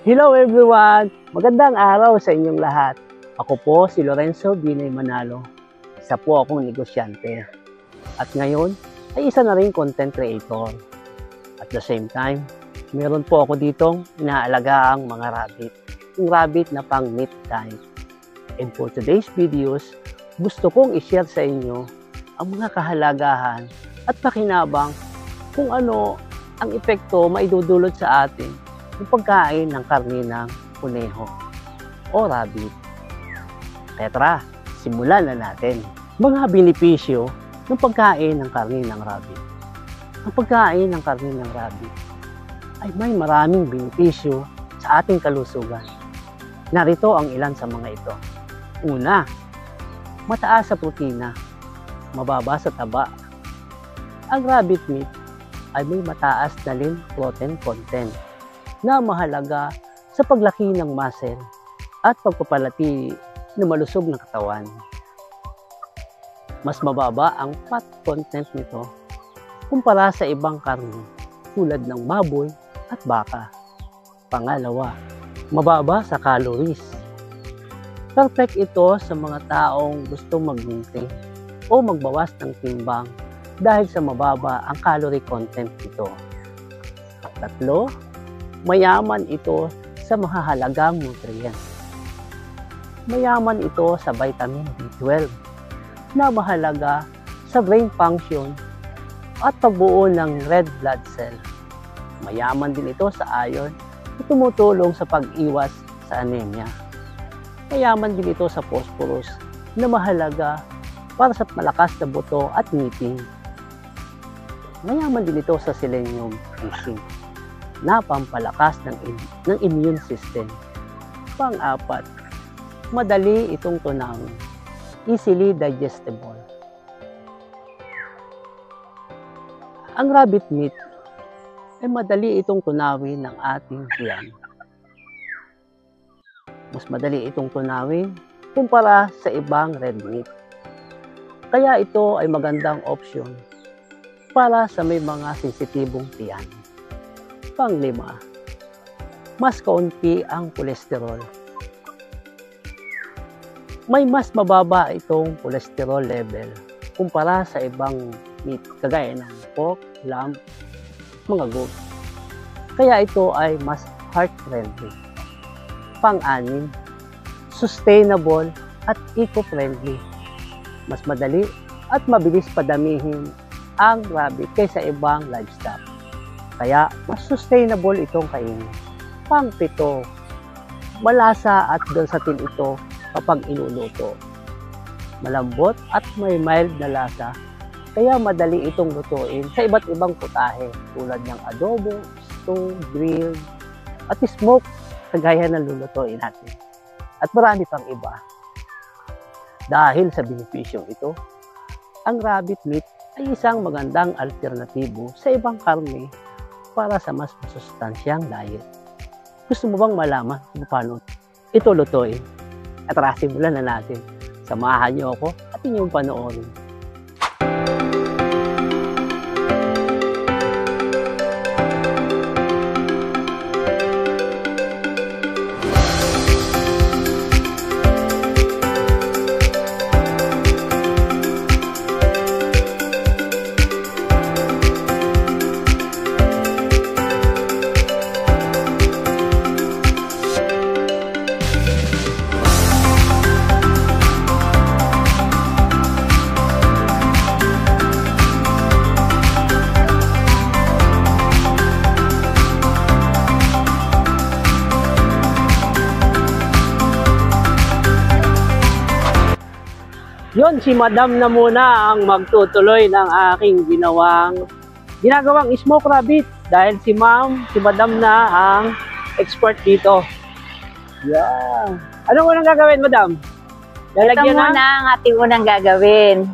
Hello everyone! Magandang araw sa inyong lahat. Ako po si Lorenzo Binay Manalo. Isa po akong negosyante. At ngayon ay isa na rin content creator. At the same time, meron po ako ditong inaalagaang mga rabbit. Yung rabbit na pang meat kind. And for today's videos, gusto kong i-share sa inyo ang mga kahalagahan at pakinabang kung ano ang epekto maidudulot sa atin ng pagkain ng karne ng kuneho o rabbit. Kaya tara, simulan na natin. Mga benepisyo ng pagkain ng karne ng rabbit. Ang pagkain ng karne ng rabbit ay may maraming benepisyo sa ating kalusugan. Narito ang ilan sa mga ito. Una, mataas sa protina, mababa sa taba. Ang rabbit meat ay may mataas na lean protein content na mahalaga sa paglaki ng muscle at pagpapalati ng malusog na katawan. Mas mababa ang fat content nito kumpara sa ibang karne tulad ng baboy at baka. Pangalawa, mababa sa calories. Perfect ito sa mga taong gusto mag-maintain o magbawas ng timbang dahil sa mababa ang calorie content nito. At tatlo, mayaman ito sa mahahalagang nutrients. Mayaman ito sa vitamin B12 na mahalaga sa brain function at pagbuo ng red blood cell. Mayaman din ito sa iron na tumutulong sa pag-iwas sa anemia. Mayaman din ito sa phosphorus na mahalaga para sa malakas na buto at ngipin. Mayaman din ito sa selenium and zinc na pampalakas ng immune system. Pang-apat, madali itong tunawin. Easily digestible. Ang rabbit meat ay madali itong tunawin ng ating tiyan. Mas madali itong tunawin kumpara sa ibang red meat. Kaya ito ay magandang option para sa may mga sensitibong tiyan. Pang-lima, mas kaunti ang kolesterol. May mas mababa itong kolesterol level kumpara sa ibang meat kagaya ng pork, lamb, mga goat. Kaya ito ay mas heart-friendly. Pang-anim, sustainable at eco-friendly. Mas madali at mabilis padamihin ang rabbit kaysa ibang livestock. Kaya mas sustainable itong kainin. Pang-pito, malasa at versatil ito kapag iluluto. Malambot at may mild na lasa, kaya madali itong lutuin sa iba't ibang putahe tulad ng adobo, stew, grill, at smoke kagaya ng lulutuin natin. At marami pang iba. Dahil sa benepisyong ito, ang rabbit meat ay isang magandang alternatibo sa ibang karne para sa mas masustansyang diet. Gusto mo bang malaman kung paano ito lutuin? At tara, simulan na natin. Samahan niyo ako at inyong panoorin. Yon, si Madam na muna ang magtutuloy ng aking ginagawang smoke rabbit dahil si Madam na ang expert dito. Yeah. Anong unang gagawin, Madam? Lalagyan Ito muna ang ating unang gagawin.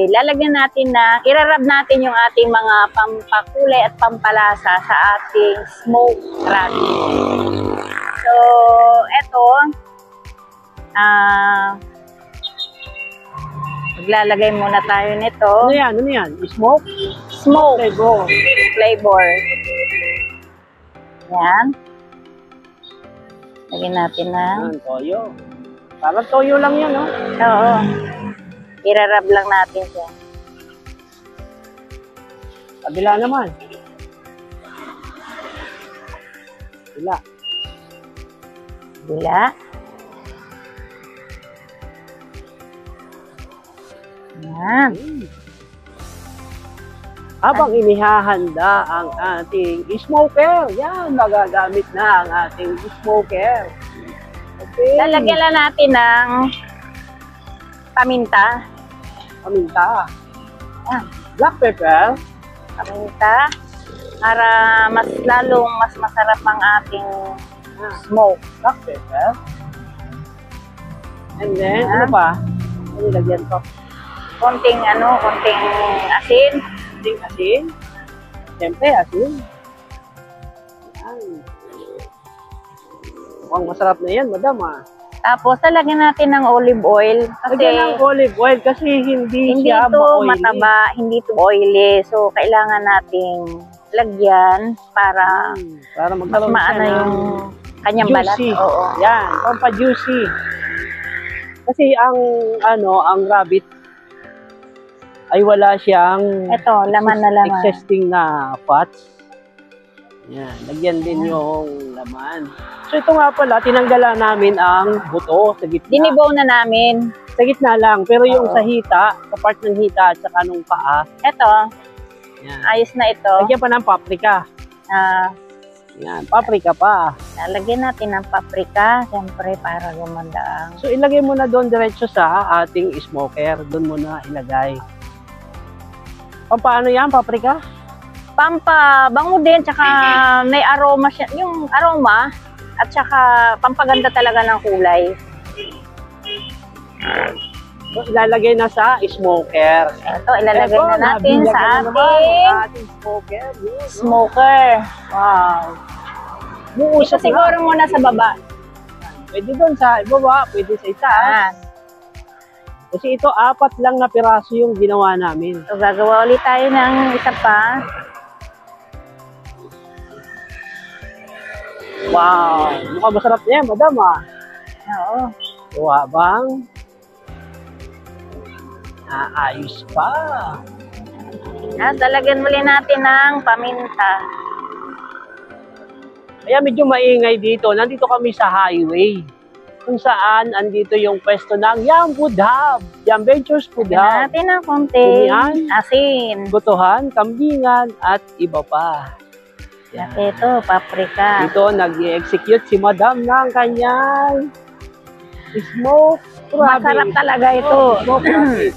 Lalagyan natin irarab natin yung ating mga pampakulay at pampalasa sa ating smoke rabbit. So, eto, maglalagay muna tayo nito. Ano yan? Ano yan? Smoke? Smoke. Flavor. Flavor. Yan. Lagyan natin na. Yan, toyo. Parang toyo lang yan, no? Oo. Irarab lang natin siya. Kabila naman. Kabila. Bila. Yan. Habang inihahanda ang ating smoker, yan, magagamit na ang ating smoker. Okay. Lalagyan lang natin ng paminta. Paminta. Yan. Black pepper. Paminta. Para mas masarap ang ating smoke. Black pepper. And then, Yan. ano pa? Ano nilagyan ko? Konting asin. Konting asin. Siyempre, asin. Yan. Mukhang masarap na yan, madam, Tapos, lalagyan natin ng olive oil. Kasi, lagyan ng olive oil kasi hindi hindi siya ito ma-oily. mataba, hindi ito oily. So, kailangan nating lagyan para Para mas magkaroon siya maano ng yung kanyang balat. juicy. Oo. Yan, pampa-juicy. Kasi ang rabbit ay wala siyang Ito, laman na laman. existing na fats. Yan, lagyan din yung laman. So ito nga pala, tinanggalan namin ang buto sa gitna. Dinibaw na namin. Sa gitna lang, pero yung Oo. sa hita, sa part ng hita at saka nung paa, Ito, yan. ayos na ito. Lagyan pa ng paprika. Yan, paprika pa. Lalagyan natin ng paprika, siyempre para gumanda ang... So ilagay mo na doon diretso sa ating smoker. Doon mo na ilagay. Paano yan, paprika? Pampabango din, tsaka may aroma siya. Yung aroma, at tsaka pampaganda talaga ng kulay. So ilalagay na sa smoker. Ito, ilalagay Eto, na natin nabilag sa na naman ating ang ating smoker. Yun, no? smoker. Wow. Ito Buusok siguro na. muna sa baba. Pwede doon sa ibaba, pwede sa itaas. Kasi ito, 4 lang na piraso yung ginawa namin. So, gagawa ulit tayo ng isa pa. Wow. Mukhang masarap na yan, madam, Oo. So, habang ayos pa. Lalagyan muli natin ng paminta. Kaya medyo maingay dito. Nandito kami sa highway. Kung saan, andito yung pwesto ng Yam Food Hub. Yam Ventures Food Lagyan Hub. natin ng konting Yan. asin. Butuhan, kambingan, at iba pa. Yan. Ito, paprika. Dito, nag-execute si Madam ng kanyang smoke rabbit. Masarap talaga ito. Oh, smoke rabbit.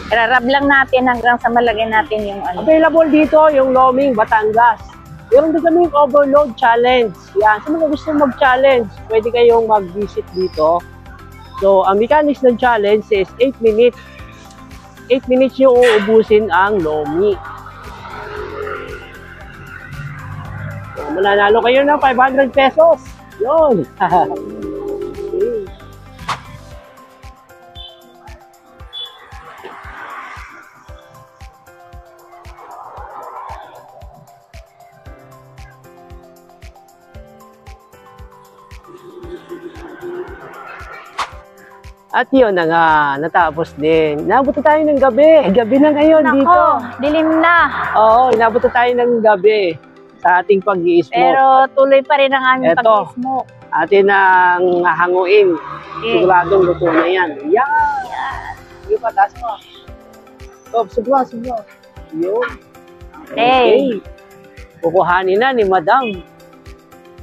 Irarab lang natin hanggang sa malagyan natin yung ano. Available dito yung Loming, Batangas. Meron din kami yung overload challenge. Yan. Sa mga gusto mag-challenge, pwede kayong mag-visit dito. So, ang mechanics ng challenge is 8 minutes. 8 minutes yung uubusin ang Lomi. So, mananalo kayo ng 500 pesos. Yun. Okay. At yun na nga, natapos din. Inabot na tayo ng gabi. Gabi na ngayon Nako, dito. dilim na. Oo, inabot na tayo ng gabi sa ating pag-i-smoke. Pero tuloy pa rin ang aming Eto. pag-smoke. Atin ang hanguin. Okay. Siguradong luto na yan. Yan! Sige pa, taas mo. Stop, subla. Yun. Okay. Kukuhanin na ni Madam.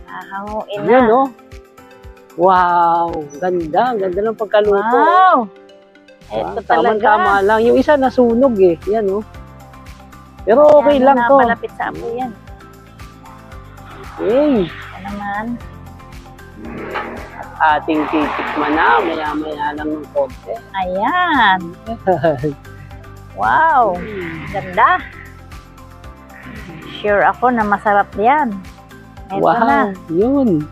Hahanguin na. Yun, no? Wow! Ganda. Ganda ng pagkaluto. Wow! Ito talaga. Tama lang. Yung isa nasunog eh. Yan, no? Pero okay Yan, lang to. Napalapit sa apo yan. Okay. Ito naman. Ating titikman na. Maya-maya lang ng konti. Ayan. Wow. Ganda. Sure ako na masarap yan. Ito Wow! na. Yun.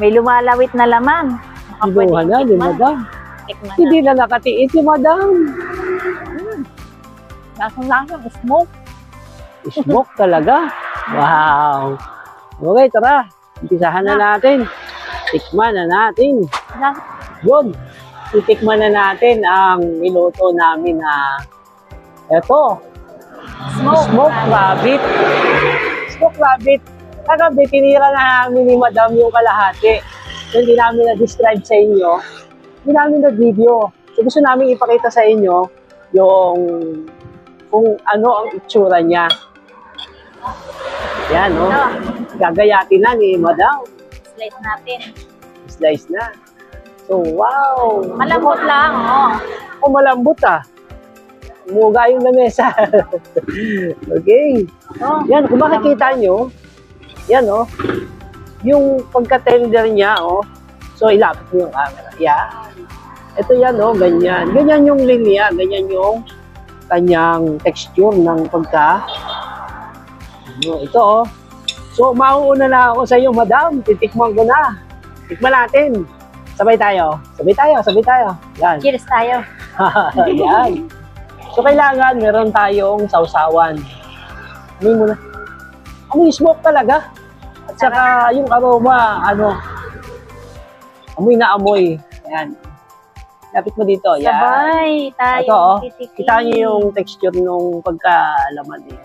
May lumalawit na laman. Baka pwede Kinuha na kong ni tikman. Madam. Tikman Hindi na nakatiis si Madam. Lasang-lasang smoke. Smoke talaga. Wow. Okay, tara. Umpisahan na natin. Tikman na natin. Yun. Titikman na natin ang niluto namin na eto. Smoke rabbit. Smoke rabbit. Kagabi, tinira na namin ni Madam yung kalahati. Hindi namin na-describe sa inyo. Hindi namin na-video. So gusto namin ipakita sa inyo yung kung ano ang itsura niya. Yan, no? Gagayatin na ni Madam. Slice natin. Slice na. So, wow! Malambot lang, oh. Oh, malambot ah. Umuga yung lamesa. Okay. Oh, Yan, kung makikita nyo, yan, oh. Yung pagka-tender niya, oh. So, ilapit mo yung camera. Yan. Ito yan, oh, ganyan. Ganyan yung linya, ganyan yung kanyang texture ng pagka. Ito, oh. So, mauuna na ako sa iyo, Madam. Titikman ko na. Tikman natin. Sabay tayo. Sabay tayo, sabay tayo. Yan. cheers tayo. Yan. So, kailangan meron tayong sausawan. Amoy muna. Amoy smoke talaga. At saka yung aroma, ano, amoy na amoy. Yan. Lapit mo dito. Yan. Sabay tayo. Ito, oh. Kita niyo yung texture nung pagkalaman niya.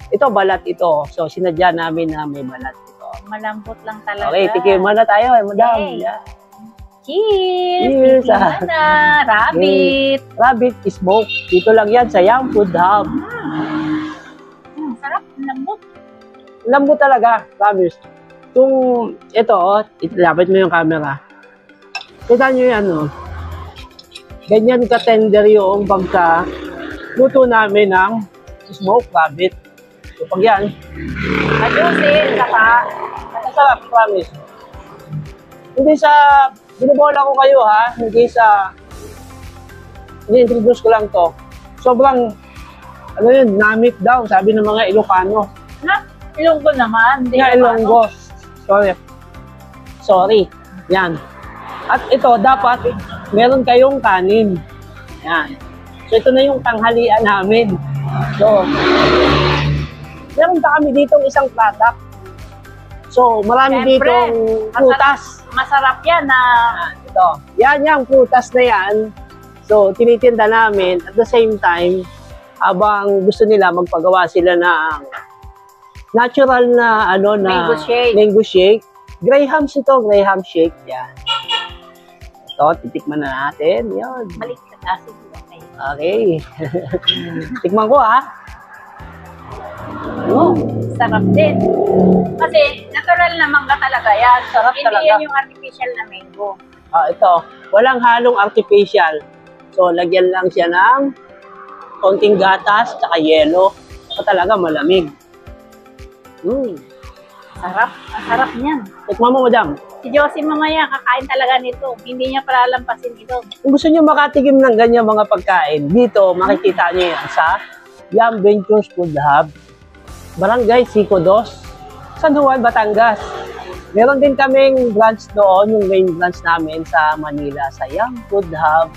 Ito, balat ito. So, sinadya namin na may balat ito. Malambot lang talaga. Okay, tikiman na tayo, Madam. Okay. Yan. Cheers! Cheers, Tikman na. Rabbit. Rabbit smoke. Dito lang yan sa Yum Food Hub. Sarap. Lambot. Lambot talaga, promise. Kung ito, oh, lapit mo yung camera. Kita nyo yan, oh. Ganyan ka-tender yung pagka luto namin ng smoke rabbit. So, pag yan, Ayusin. Saka, masarap, promise. Hindi sa, binubola ko kayo ha, hindi sa, ini-introduce ko lang to. Sobrang, ano yun, namit daw, sabi ng mga Ilocano. na, Ilonggo naman. Nga Ilonggo. Sorry. Yan. At ito, dapat, meron kayong kanin. Yan. So, ito na yung tanghalian namin. So, meron pa kami ditong isang product. So, marami Siyempre, ditong prutas. Masarap yan na Ito. Yan yung prutas na yan. So, tinitinda namin. At the same time, habang gusto nila, magpagawa sila ng natural na, ano, na mango shake. Grahams ito, Graham shake. Yan. Ito, titikman na natin. Yan. Balik sa asin. Okay. Okay. Tikman ko, ha? Oh, sarap din. Kasi natural na mangga talaga yan. Sarap Hindi talaga. yan yung artificial na mango. Ito. Walang halong artificial. So, lagyan lang siya ng konting gatas, tsaka yelo. So, talaga malamig. Sarap. Ang sarap niyan. Tikman mo, Madam. Si Josie mamaya, kakain talaga nito. Hindi niya palalampasin ito. Kung gusto nyo makatikim ng ganyan mga pagkain, dito makikita nyo yan sa Yum Ventures Food Hub, Barangay Sico 2, San Juan, Batangas. Meron din kaming branch doon, yung main branch namin sa Manila, sa Yum Food Hub,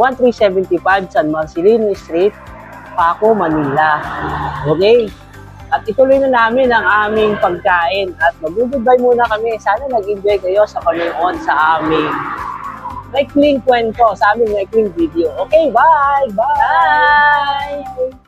1375 San Marcelino Street, Paco, Manila. Okay? At ituloy na namin ang aming pagkain at mag-goodbye muna kami. Sana nag-enjoy kayo sa panonood sa aming maikling kwento, sa aming maikling video. Okay, bye! Bye! Bye!